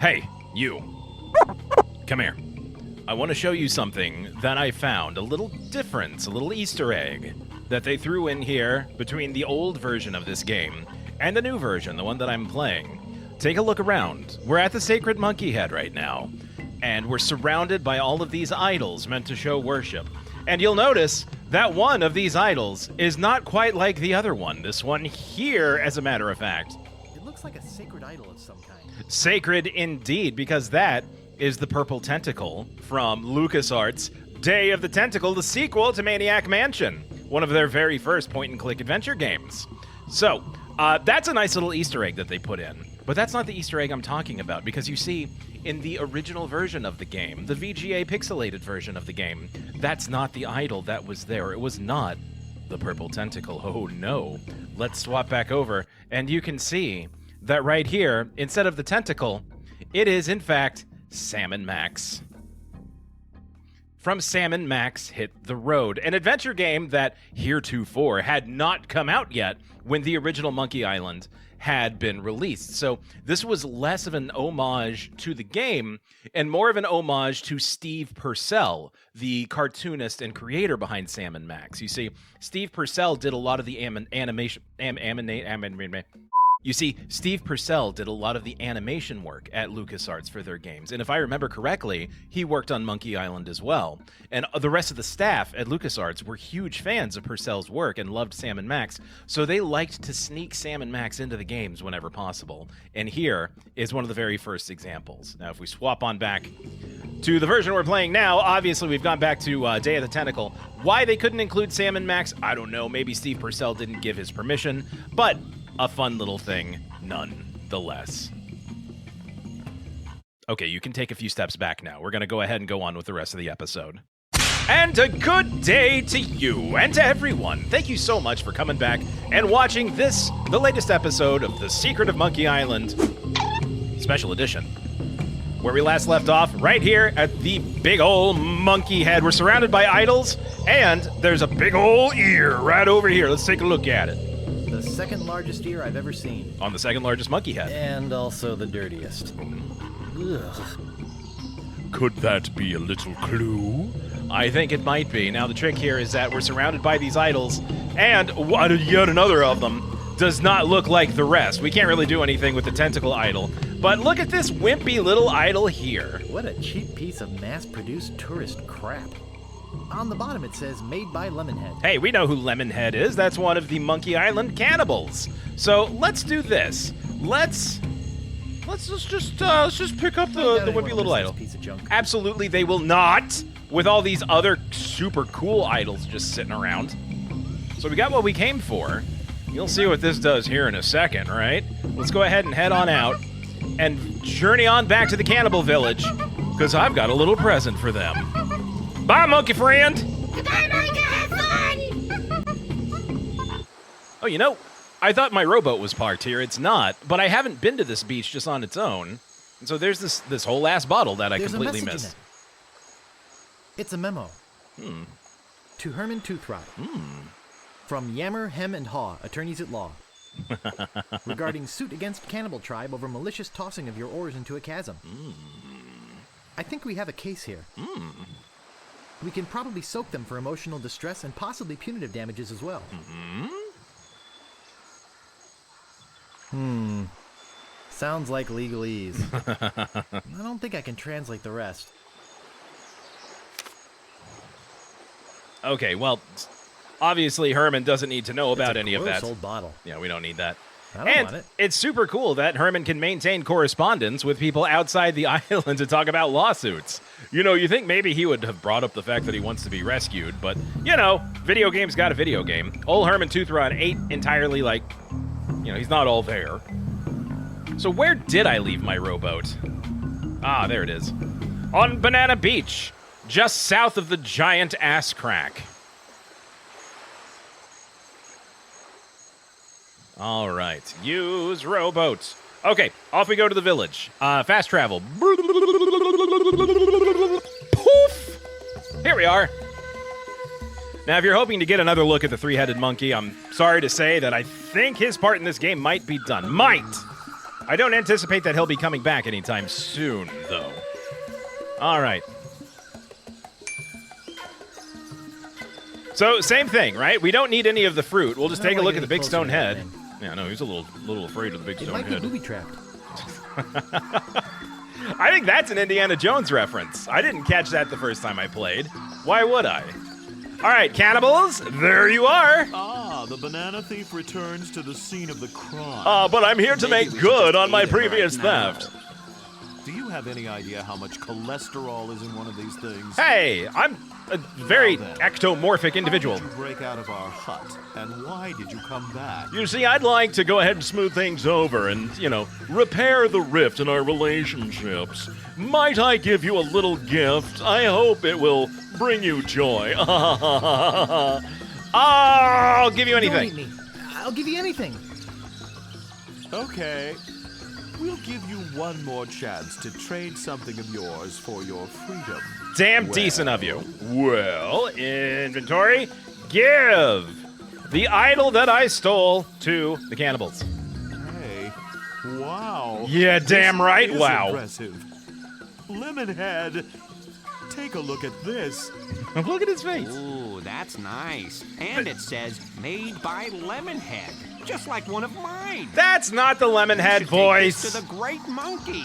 Hey, you. Come here. I want to show you something that I found, a little difference, a little Easter egg that they threw in here between the old version of this game and the new version, the one that I'm playing. Take a look around. We're at the Sacred Monkey Head right now, and we're surrounded by all of these idols meant to show worship. And you'll notice that one of these idols is not quite like the other one. This one here, as a matter of fact. It looks like a sacred idol of some kind. Sacred indeed, because that is the Purple Tentacle from LucasArts' Day of the Tentacle, the sequel to Maniac Mansion, one of their very first point-and-click adventure games. So, that's a nice little Easter egg that they put in. But that's not the Easter egg I'm talking about, because you see, in the original version of the game, the VGA pixelated version of the game, that's not the idol that was there. It was not the Purple Tentacle. Oh no. Let's swap back over, and you can see that right here, instead of the tentacle, it is, in fact, Sam & Max. From Sam & Max Hit the Road, an adventure game that heretofore had not come out yet when the original Monkey Island had been released. So this was less of an homage to the game and more of an homage to Steve Purcell, the cartoonist and creator behind Sam & Max. You see, Steve Purcell did a lot of the Steve Purcell did a lot of the animation work at LucasArts for their games. And if I remember correctly, he worked on Monkey Island as well. And the rest of the staff at LucasArts were huge fans of Purcell's work and loved Sam & Max, so they liked to sneak Sam & Max into the games whenever possible. And here is one of the very first examples. Now, if we swap on back to the version we're playing now, obviously we've gone back to Day of the Tentacle. Why they couldn't include Sam & Max, I don't know. Maybe Steve Purcell didn't give his permission, but a fun little thing, nonetheless. Okay, you can take a few steps back now. We're going to go ahead and go on with the rest of the episode. And a good day to you and to everyone. Thank you so much for coming back and watching this, the latest episode of The Secret of Monkey Island Special Edition. Where we last left off, right here at the big ol' monkey head. We're surrounded by idols, and there's a big ol' ear right over here. Let's take a look at it. The second largest ear I've ever seen. On the second largest monkey head. And also the dirtiest. Ugh. Could that be a little clue? I think it might be. Now, the trick here is that we're surrounded by these idols, and yet another of them does not look like the rest. We can't really do anything with the tentacle idol. But look at this wimpy little idol here. What a cheap piece of mass-produced tourist crap. On the bottom it says, made by Lemonhead. Hey, we know who Lemonhead is. That's one of the Monkey Island cannibals. So let's do this. Let's just pick up the wimpy little idol. Piece of junk. Absolutely, they will not. With all these other super cool idols just sitting around. So we got what we came for. You'll see what this does here in a second, right? Let's go ahead and head on out and journey on back to the cannibal village, because I've got a little present for them. Bye, monkey friend! Goodbye, monkey, have fun! Oh, you know, I thought my rowboat was parked here. It's not, but I haven't been to this beach just on its own. And so there's this whole ass bottle that I completely missed. It's a memo. To Herman Toothrot. From Yammer, Hem, and Haw, attorneys at law. Regarding suit against Cannibal Tribe over malicious tossing of your oars into a chasm. I think we have a case here. We can probably soak them for emotional distress and possibly punitive damages as well. Sounds like legalese. I don't think I can translate the rest. Okay, well, obviously Herman doesn't need to know about any of that. It's a gross old bottle. Yeah, we don't need that. I don't want And it. it's super cool that Herman can maintain correspondence with people outside the island to talk about lawsuits. You know, you think maybe he would have brought up the fact that he wants to be rescued, but, you know, video game's got a video game. Old Herman Toothrot ain't entirely, like, you know, he's not all there. So where did I leave my rowboat? Ah, there it is. On Banana Beach, just south of the giant ass crack. All right, use rowboat. Okay, off we go to the village. Fast travel. Poof! Here we are. Now, if you're hoping to get another look at the three-headed monkey, I'm sorry to say that I think his part in this game might be done. Might! I don't anticipate that he'll be coming back anytime soon, though. All right. So, same thing, right? We don't need any of the fruit. We'll just take a look at the big stone head. Yeah, no, he's a little afraid of the big stone head. It might be booby-trapped. I think that's an Indiana Jones reference. I didn't catch that the first time I played. Why would I? All right, cannibals, there you are. Ah, the banana thief returns to the scene of the crime. But I'm here to make good on my previous theft. Do you have any idea how much cholesterol is in one of these things? Hey, I'm a very ectomorphic individual. How did you break out of our hut, and why did you come back? You see, I'd like to go ahead and smooth things over and, repair the rift in our relationships. Might I give you a little gift? I hope it will bring you joy. I'll give you anything. Don't eat me. I'll give you anything. Okay. We'll give you one more chance to trade something of yours for your freedom. Damn decent of you. Well, inventory, give the idol that I stole to the cannibals. Hey, wow. Yeah, damn right, This is wow. Impressive. Lemonhead, take a look at this. Look at his face. Ooh, that's nice. And it says, made by Lemonhead. Just like one of mine. That's not the Lemonhead Should take voice. this to the great monkey.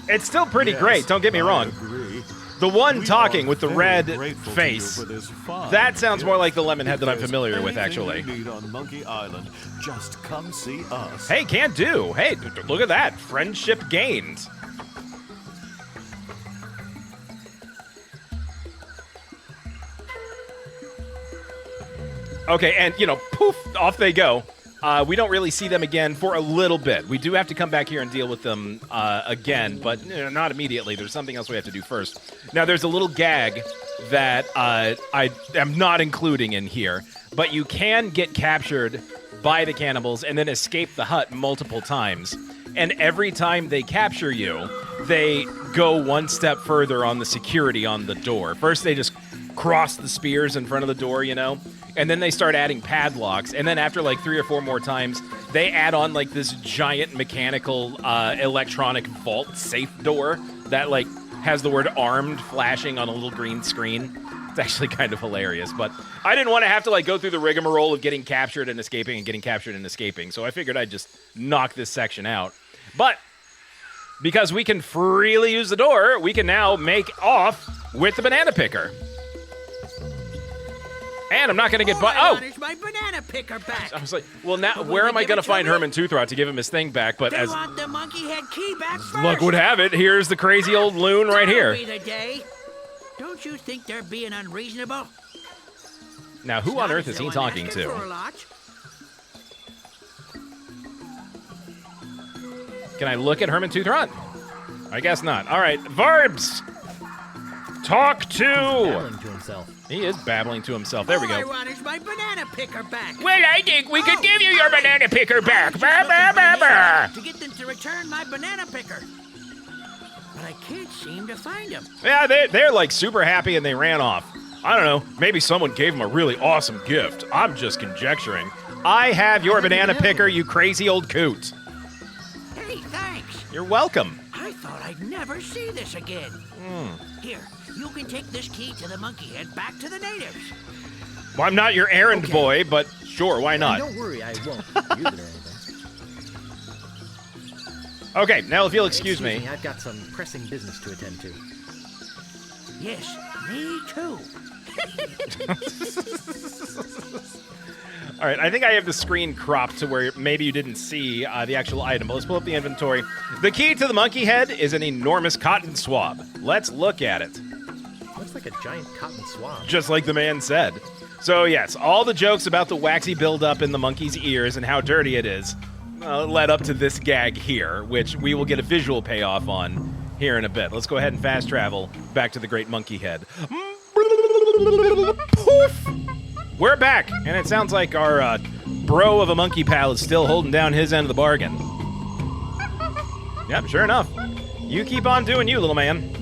It's still pretty Yes, great, don't get me I wrong. agree. The one We talking are with the very red grateful to face, you for this fine that sounds more gift. like the Lemonhead that I'm If there's familiar with, anything actually. you need on Monkey Island, just come see us. Hey, can't do. Hey, look at that. Friendship gained. Okay, and, poof, off they go. We don't really see them again for a little bit. We do have to come back here and deal with them again, but not immediately. There's something else we have to do first. Now, there's a little gag that I am not including in here, but you can get captured by the cannibals and then escape the hut multiple times. And every time they capture you, they go one step further on the security on the door. First, they just cross the spears in front of the door, and then they start adding padlocks. And then after like 3 or 4 more times, they add on like this giant mechanical electronic vault safe door that like has the word armed flashing on a little green screen. It's actually kind of hilarious, but I didn't want to have to like go through the rigmarole of getting captured and escaping and getting captured and escaping. So I figured I'd just knock this section out. But because we can freely use the door, we can now make off with the banana picker. And I'm not going to get... Is my banana picker back. I was like, well, now, where am I going to find Herman Toothrot to give him his thing back? But They as want the monkey head key back first. luck would have it, here's the crazy old loon right here. That'll be the day. Don't you think they're being unreasonable? Now, who on earth is he talking For a to? lot. Can I look at Herman Toothrot? I guess not. All right, Verbs! Talk to... Babbling to himself. He is babbling to himself. There we All I go. want is my banana picker back. Well, I think we could give you your fine. banana picker back. I was Bah, just bah, looking bah, for bah. the to get them to return my banana picker. But I can't seem to find him. Yeah, they're like super happy and they ran off. I don't know. Maybe someone gave him a really awesome gift. I'm just conjecturing. I have your banana picker, you crazy old coot. Hey, thanks. You're welcome. I thought I'd never see this again. Here, you can take this key to the monkey head back to the natives. Well, I'm not your errand Okay. boy, but sure, why And not? don't worry, I won't use it or anything. Okay, now if you'll excuse me. I've got some pressing business to attend to. Yes, me too. All right, I think I have the screen cropped to where maybe you didn't see the actual item, but let's pull up the inventory. The key to the monkey head is an enormous cotton swab. Let's look at it. Looks like a giant cotton swab. Just like the man said. So yes, all the jokes about the waxy buildup in the monkey's ears and how dirty it is led up to this gag here, which we will get a visual payoff on here in a bit. Let's go ahead and fast travel back to the great monkey head. Poof! We're back, and it sounds like our bro of a monkey pal is still holding down his end of the bargain. Yep, sure enough. You keep on doing you, little man.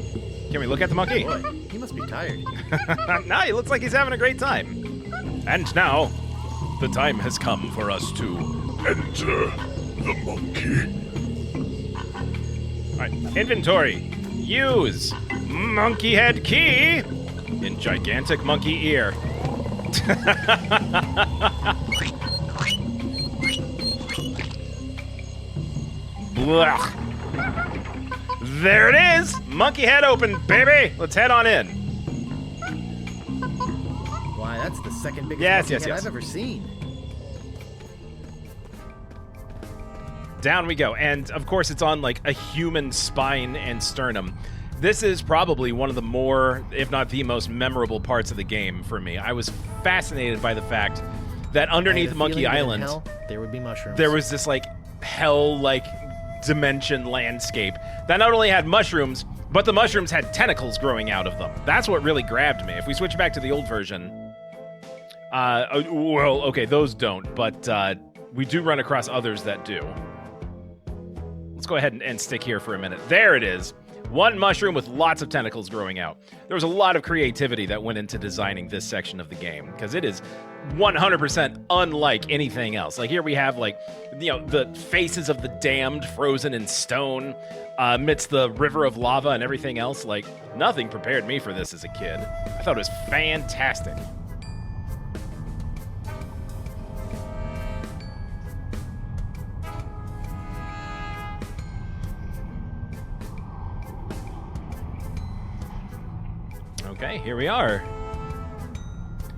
Can we look at the monkey? Boy, he must be tired. No, he looks like he's having a great time. And now, the time has come for us to Enter the monkey. Alright, inventory. Use monkey head key in gigantic monkey ear. Blah. There it is! Monkey head open, baby! Let's head on in. Why, that's the second biggest Yes, monkey yes, head yes. I've ever seen. Down we go. And, of course, it's on, like, a human spine and sternum. This is probably one of the more, if not the most memorable parts of the game for me. I was fascinated by the fact that underneath Monkey Island, hell, there would be mushrooms. there was this, like, hell-like dimension landscape that not only had mushrooms, but the mushrooms had tentacles growing out of them. That's what really grabbed me. If we switch back to the old version, well, okay, those don't, but we do run across others that do. Let's go ahead and stick here for a minute. There it is. One mushroom with lots of tentacles growing out. There was a lot of creativity that went into designing this section of the game, because it is 100% unlike anything else. Like, here we have, like, you know, the faces of the damned frozen in stone amidst the river of lava and everything else. Like, nothing prepared me for this as a kid. I thought it was fantastic. Okay, here we are.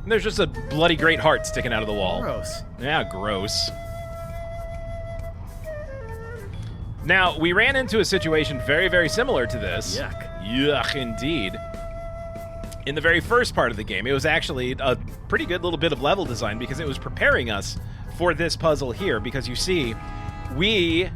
And there's just a bloody great heart sticking out of the wall. Gross. Yeah, gross. Now, we ran into a situation very, very similar to this. Yuck. Yuck, indeed. In the very first part of the game, it was actually a pretty good little bit of level design because it was preparing us for this puzzle here. Because you see, we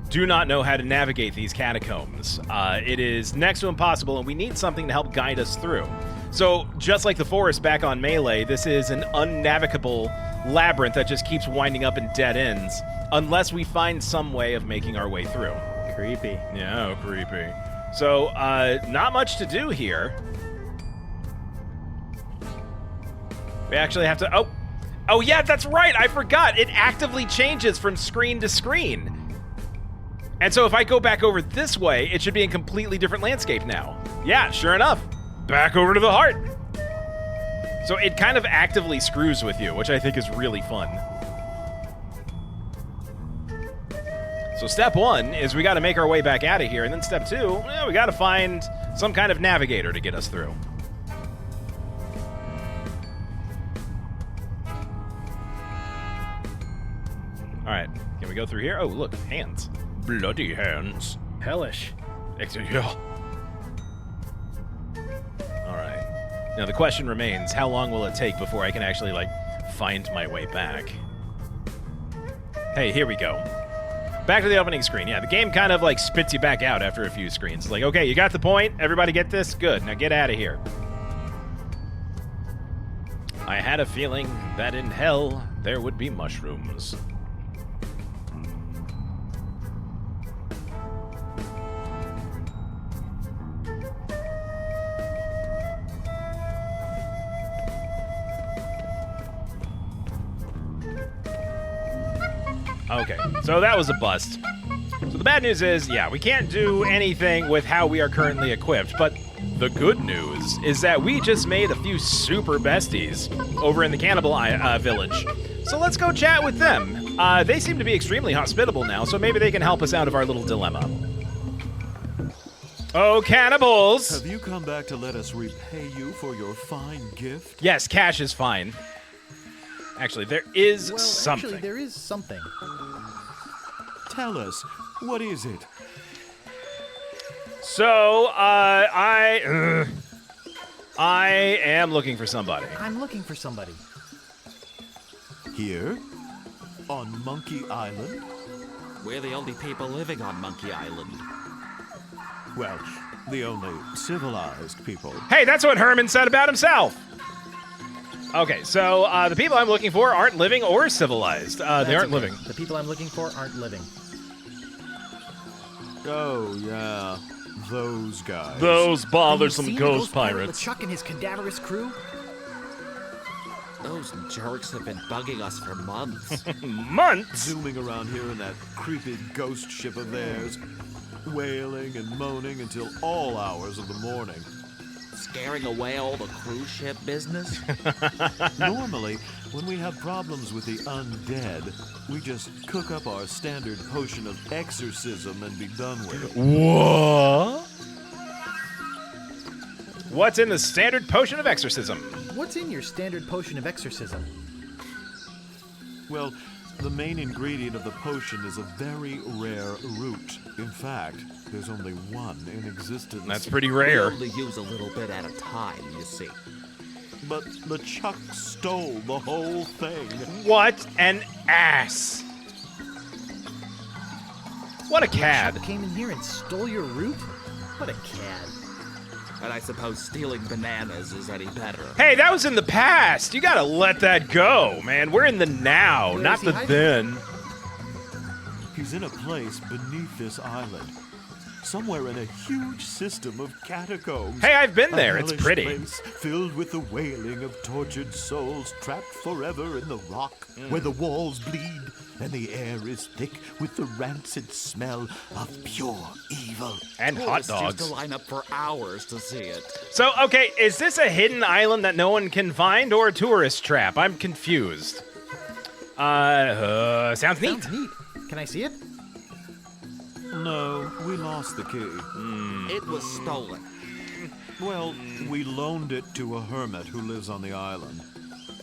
do not know how to navigate these catacombs. It is next to impossible, and we need something to help guide us through. So, just like the forest back on Melee, this is an unnavigable labyrinth that just keeps winding up in dead ends, unless we find some way of making our way through. Creepy. Yeah, creepy. So, not much to do here. We actually have to... Oh, yeah, that's right! I forgot! It actively changes from screen to screen. And so if I go back over this way, it should be a completely different landscape now. Yeah, sure enough. Back over to the heart. So it kind of actively screws with you, which I think is really fun. So step one is we got to make our way back out of here, and then step two, well, we got to find some kind of navigator to get us through. All right, can we go through here? Oh, look, hands. Bloody hands. Hellish. Yeah. All right. Now the question remains, how long will it take before I can actually, like, find my way back? Hey, here we go. Back to the opening screen. Yeah, the game kind of, like, spits you back out after a few screens. It's like, okay, you got the point? Everybody get this? Good. Now get out of here. I had a feeling that in hell there would be mushrooms. Okay, so that was a bust. So the bad news is, yeah, we can't do anything with how we are currently equipped, but the good news is that we just made a few super besties over in the Cannibal Village. So let's go chat with them. They seem to be extremely hospitable now, so maybe they can help us out of our little dilemma. Oh, cannibals! Have you come back to let us repay you for your fine gift? Yes, cash is fine. Actually, there is Well, something. actually, there is something. Tell us, what is it? So, I am looking for somebody. I'm looking for somebody. Here? On Monkey Island? We're the only people living on Monkey Island. Well, the only civilized people. Hey, that's what Herman said about himself. Okay, so the people I'm looking for aren't living or civilized. They That's aren't okay. living. The people I'm looking for aren't living. Oh, yeah. Those guys. Those Have you bothersome seen the ghost pirate pirates. with Chuck and his cadaverous crew? Those jerks have been bugging us for months. Months? Zooming around here in that creepy ghost ship of theirs. wailing and moaning until all hours of the morning. Scaring away all the cruise ship business? Normally, when we have problems with the undead, we just cook up our standard potion of exorcism and be done with it. What? What's in the standard potion of exorcism? What's in your standard potion of exorcism? Well, the main ingredient of the potion is a very rare root. In fact, there's only one in existence. That's pretty We rare. only use a little bit at a time, you see. But LeChuck stole the whole thing. What an ass! What a cad. Chuck came in here and stole your root? What a cad. And I suppose stealing bananas is any better. Hey, that was in the past. You gotta let that go, man. We're in the now, Where not is he the hiding? then. He's in a place beneath this island. Somewhere in a huge system of catacombs. Hey, I've been A there. It's hellish pretty. place filled with the wailing of tortured souls trapped forever in the rock, where the walls bleed and the air is thick with the rancid smell of pure evil. And hot Tourists used dogs. to line up for hours to see it. So, okay, is this a hidden island that no one can find or a tourist trap? I'm confused. Sounds neat. Sounds neat. Can I see it? No, we lost the key. It was stolen. Well, we loaned it to a hermit who lives on the island.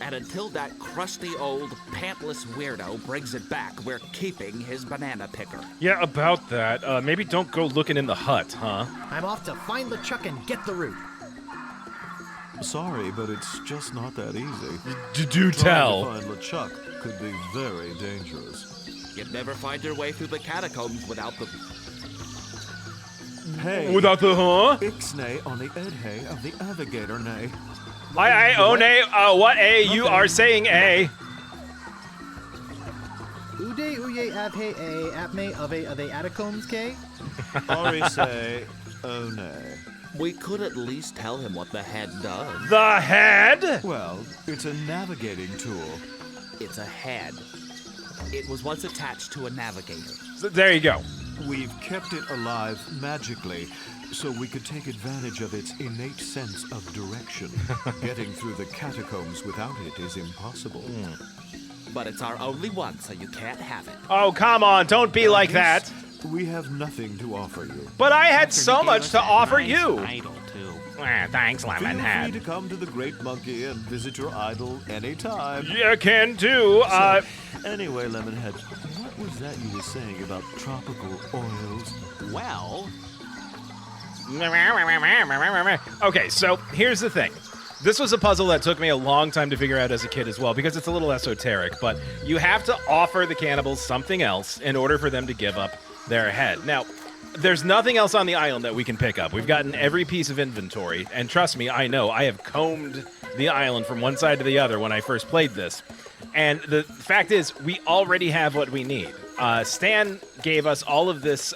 And until that crusty old pantless weirdo brings it back, we're keeping his banana picker. Yeah, about that. Maybe don't go looking in the hut, huh? I'm off to find LeChuck and get the root. Sorry, but it's just not that easy. Do Trying tell. to find LeChuck could be very dangerous. You'd never find your way through the catacombs without the... Hey, Without the huh? Ixnay on the Edhay of the Navigator nay. I own a, what a, you are saying a. Ude uye avhe a apme ave ave atacombs k? Ari say, oh nay. We could at least tell him what the head does. The head? Well, it's a navigating tool. It's a head. It was once attached to a navigator. So there you go. We've kept it alive magically, so we could take advantage of its innate sense of direction. Getting through the catacombs without it is impossible. But it's our only one, so you can't have it. Oh, come on, don't be like that. We have nothing to offer you. But I had so much to offer you. Idol, too. Thanks, Feel free to Lemonhead. come to the Great Monkey and visit your idol anytime. You can do. Anyway, Lemonhead, what was that you were saying about tropical oils? Well, Okay, so here's the thing. This was a puzzle that took me a long time to figure out as a kid as well, because it's a little esoteric, but you have to offer the cannibals something else in order for them to give up their head. Now, there's nothing else on the island that we can pick up. We've gotten every piece of inventory, and trust me, I know, I have combed the island from one side to the other when I first played this. And the fact is, we already have what we need. Stan gave us all of this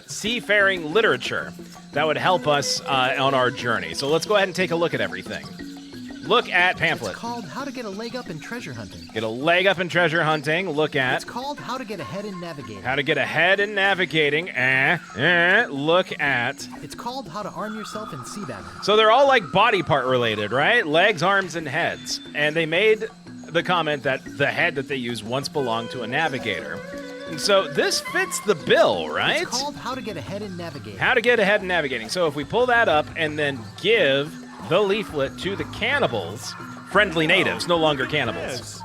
seafaring literature that would help us on our journey. So let's go ahead and take a look at everything. Look at pamphlet. It's called How to Get a Leg Up in Treasure Hunting. Get a leg up in treasure hunting. Look at It's called How to Get Ahead in Navigating. how to get ahead in navigating. Look at. It's called How to Arm Yourself in Sea Battle. So they're all like body part related, right? Legs, arms, and heads. And they made the comment that the head that they used once belonged to a navigator. And so this fits the bill, right? It's called How to Get Ahead in Navigating. How to get ahead in navigating. So if we pull that up and then give the leaflet to the cannibals, friendly natives, no longer cannibals. Yes.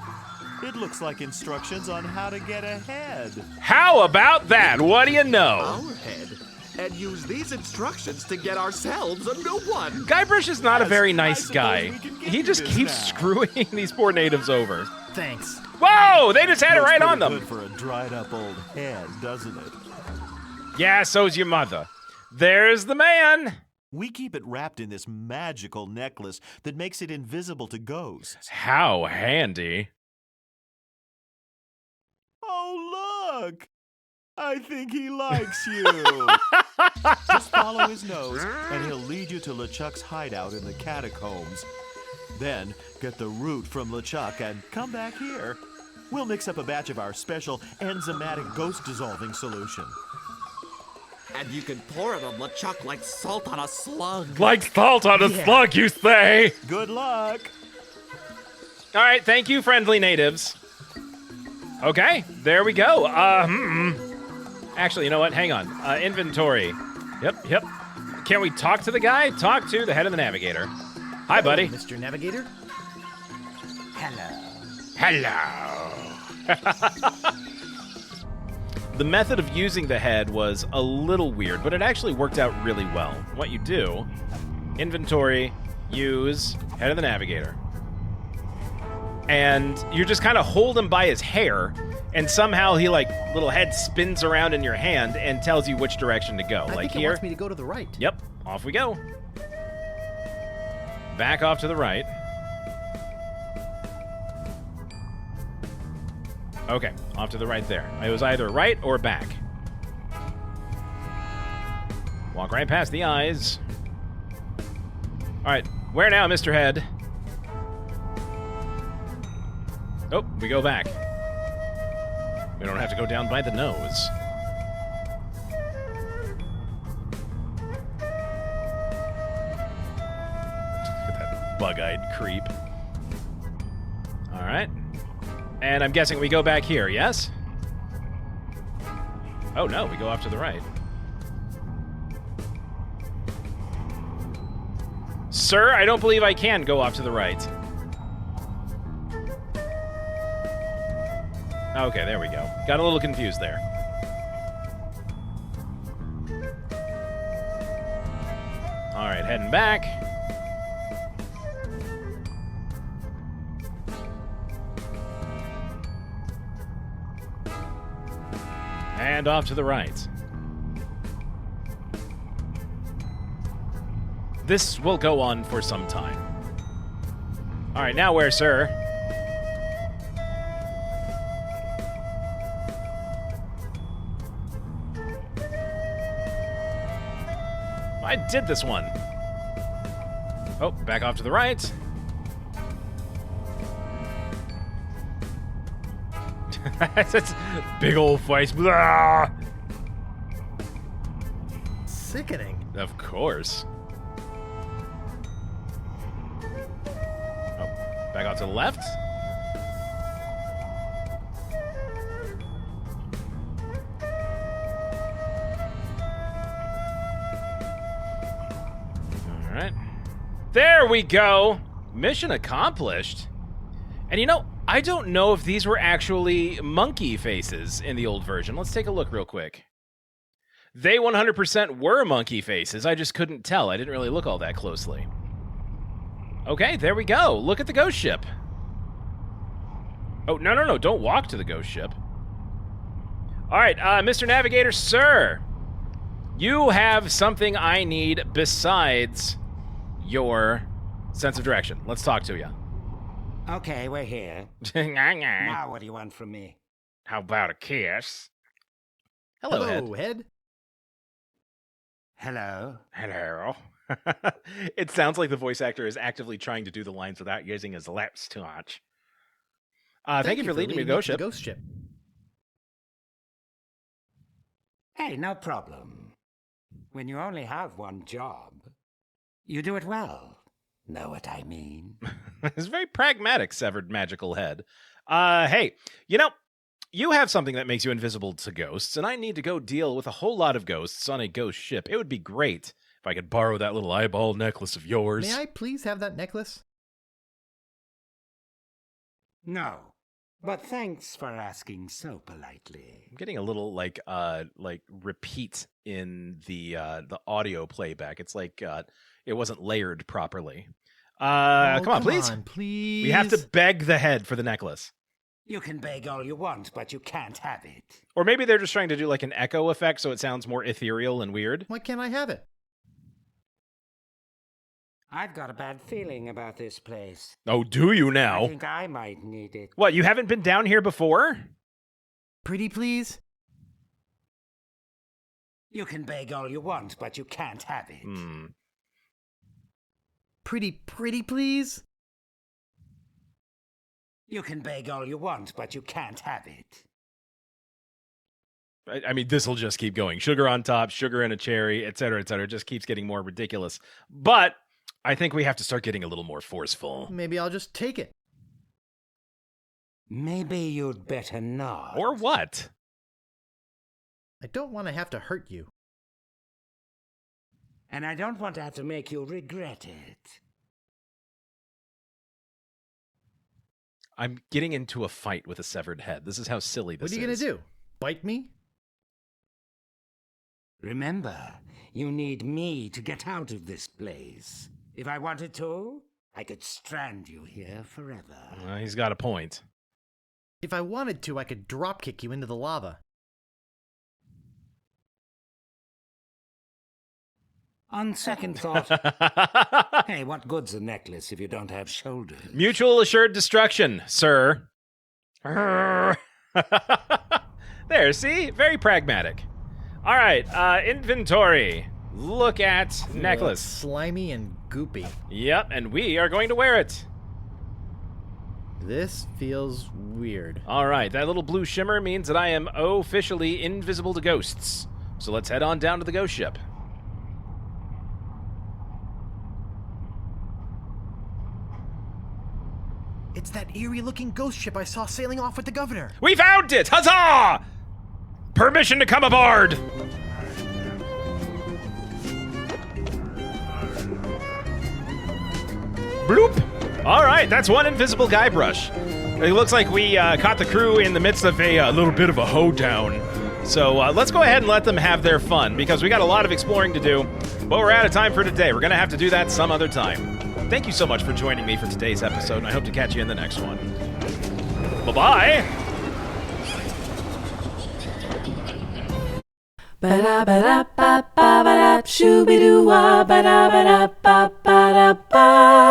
It looks like instructions on how to get ahead. How about that? What do you know? Our head. And use these instructions to get ourselves a new one. Guybrush is not a Yes, very I nice suppose guy. we can get He you just this keeps now. screwing these poor natives over. Thanks. Whoa! They just had it Looks right pretty on them. Good for a dried up old head, doesn't it? Yeah, so's your mother. There's the man. We keep it wrapped in this magical necklace that makes it invisible to ghosts. How handy. Oh, look! I think he likes you. Just follow his nose, and he'll lead you to LeChuck's hideout in the catacombs. Then, get the root from LeChuck and come back here. We'll mix up a batch of our special enzymatic ghost-dissolving solution. And you can pour it on LeChuck like salt on a slug. Like salt on a slug, you say? Good luck. All right, thank you, friendly natives. Okay, there we go. Actually, you know what? Hang on. Inventory. Yep. Can we talk to the guy? Talk to the head of the navigator. Hi, buddy. Mr. Navigator? Hello. The method of using the head was a little weird, but it actually worked out really well. What you do, inventory, use, head of the navigator. And you just kind of hold him by his hair, and somehow he, like, little head spins around in your hand and tells you which direction to go. I like think it here. wants me to go to the right. Yep, off we go. Back off to the right. Okay, off to the right there. It was either right or back. Walk right past the eyes. All right, where now, Mr. Head? Oh, we go back. We don't have to go down by the nose. Look at that bug-eyed creep. All right. And I'm guessing we go back here, yes? Oh, no, we go off to the right. Sir, I don't believe I can go off to the right. Okay, there we go. Got a little confused there. All right, heading back. And off to the right. This will go on for some time. All right, now where, sir? I did this one. Oh, back off to the right. That's big old face. Blah! Sickening. Of course. Oh, back off to the left. All right. There we go. Mission accomplished. And you know, I don't know if these were actually monkey faces in the old version. Let's take a look real quick. They 100% were monkey faces. I just couldn't tell. I didn't really look all that closely. Okay, there we go. Look at the ghost ship. Oh, no. Don't walk to the ghost ship. All right, Mr. Navigator, sir. You have something I need besides your sense of direction. Let's talk to you. Okay, we're here. Now, Now what do you want from me? how about a kiss? Hello, Ed. Head. Hello? Hello. It sounds like the voice actor is actively trying to do the lines without using his lips too much. Thank you for leading me to the ghost ship. Ghost ship. Hey, no problem. When you only have one job, you do it well. Know what I mean? It's very pragmatic, severed magical head. Hey, you know, you have something that makes you invisible to ghosts, and I need to go deal with a whole lot of ghosts on a ghost ship. It would be great if I could borrow that little eyeball necklace of yours. May I please have that necklace? No. But thanks for asking so politely. I'm getting a little like repeat in the audio playback. It's like it wasn't layered properly. Come on, please. Please. We have to beg the head for the necklace. You can beg all you want, but you can't have it. Or maybe they're just trying to do like an echo effect so it sounds more ethereal and weird. Why can't I have it? I've got a bad feeling about this place. Oh, do you I now? think I might need it. What, you haven't been down here before? Pretty please? You can beg all you want, but you can't have it. Pretty please? You can beg all you want, but you can't have it. I mean, this will just keep going. Sugar on top, sugar in a cherry, et cetera, et cetera. It just keeps getting more ridiculous. But I think we have to start getting a little more forceful. Maybe I'll just take it. Maybe you'd better not. Or what? I don't want to have to hurt you. And I don't want to have to make you regret it. I'm getting into a fight with a severed head. This is how silly this is. What are you going to do? Bite me? Remember, you need me to get out of this place. If I wanted to, I could strand you here forever. He's got a point. If I wanted to, I could dropkick you into the lava. On second thought, hey, what good's a necklace if you don't have shoulders? Mutual assured destruction, sir. There, see? Very pragmatic. All right, inventory. Look at necklace. Slimy and goopy. Yep, and we are going to wear it. This feels weird. All right, that little blue shimmer means that I am officially invisible to ghosts. So let's head on down to the ghost ship. It's that eerie-looking ghost ship I saw sailing off with the governor. We found it! Huzzah! Permission to come aboard! Bloop! All right, that's one invisible Guybrush. It looks like we caught the crew in the midst of a little bit of a hoedown. So let's go ahead and let them have their fun, because we got a lot of exploring to do, but we're out of time for today. We're going to have to do that some other time. Thank you so much for joining me for today's episode, and I hope to catch you in the next one. Bye-bye! Ba-da-ba-da-ba-ba-ba-da, shoo-be-doo-wah, ba-da-ba-da-ba-ba-da-ba.